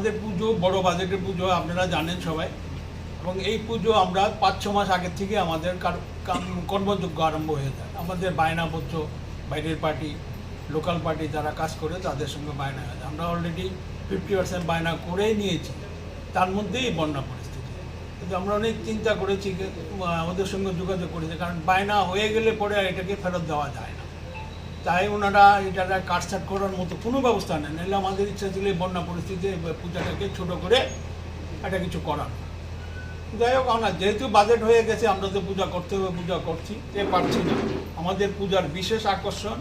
আমাদের পুজো বড় বাজেটের পুজো, আপনারা জানেন সবাই। এবং এই পুজো আমরা 5-6 মাস আগের থেকে আমাদের কর্মযোগ্য আরম্ভ হয়ে যায়। আমাদের বায়নাপত্র বাইরের পার্টি, লোকাল পার্টি যারা কাজ করে তাদের সঙ্গে বায়না হয়ে যায়। আমরা অলরেডি 50% বায়না করেই নিয়েছি, তার মধ্যেই বন্যা পরিস্থিতি। কিন্তু আমরা অনেক চিন্তা করেছি, আমাদের সঙ্গে যোগাযোগ করেছি, কারণ বায়না হয়ে গেলে পরে আর এটাকে ফেরত দেওয়া যায় না। তাই ওনারা এটা কাটছাট করার মতো কোনো ব্যবস্থা নেন। নাহলে আমাদের ইচ্ছা ছিল বন্যা পরিস্থিতিতে পূজাটাকে ছোটো করে একটা কিছু করার। যাই হোক, আমরা যেহেতু বাজেট হয়ে গেছে, আমরা তো পূজা করতে হবে, পূজা করছি, পারছি না। আমাদের পূজার বিশেষ আকর্ষণ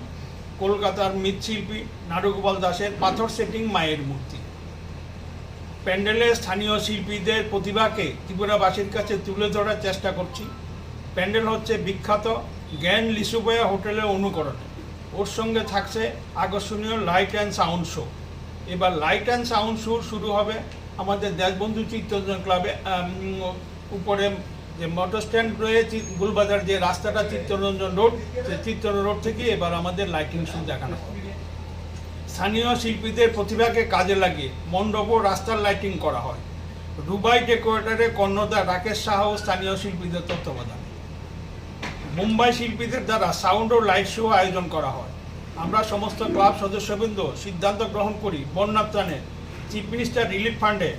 কলকাতার মৃৎশিল্পী নারুগোপাল দাসের পাথর সেটিং মায়ের মূর্তি। প্যান্ডেলে স্থানীয় শিল্পীদের প্রতিভাকে ত্রিপুরাবাসীর কাছে তুলে ধরার চেষ্টা করছি। প্যান্ডেল হচ্ছে বিখ্যাত গ্র্যান্ড লিসুবয়া হোটেলের অনুকরণে। ওর সঙ্গে থাকছে আকর্ষণীয় লাইট অ্যান্ড সাউন্ড শো। এবার লাইট অ্যান্ড সাউন্ড শো শুরু হবে আমাদের দেশবন্ধু চিত্তরঞ্জন ক্লাবে উপরে যে মোটর স্ট্যান্ড রয়েছে গুলবাজার, যে রাস্তাটা চিত্তরঞ্জন রোড, সেই চিত্তরঞ্জন রোড থেকে এবার আমাদের লাইটিং শো দেখানো হবে। স্থানীয় শিল্পীদের প্রতিভাকে কাজে লাগিয়ে মণ্ডপ ও রাস্তার লাইটিং করা হয়। রুবাই ডেকোরেটরে কর্ণধার রাকেশ সাহা ও স্থানীয় শিল্পীদের তত্ত্বাবধানে। মুম্বাই শিল্পীদের দ্বারা সাউন্ড ও লাইট শো আয়োজন করা হয়। আমরা সমস্ত ক্লাব সদস্যবৃন্দ সিদ্ধান্ত গ্রহণ করি বন্যা ত্রাণে চিফ মিনিস্টার রিলিফ ফান্ডে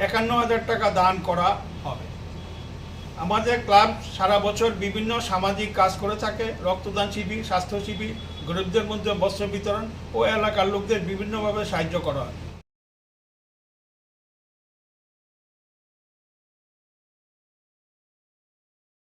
51,000 টাকা দান করা হবে। আমাদের ক্লাব সারা বছর বিভিন্ন সামাজিক কাজ করে থাকে। রক্তদান শিবির, স্বাস্থ্য শিবির, গরিবদের মধ্যে বস্ত্র বিতরণ ও এলাকার লোকদের বিভিন্নভাবে সাহায্য করা হয়।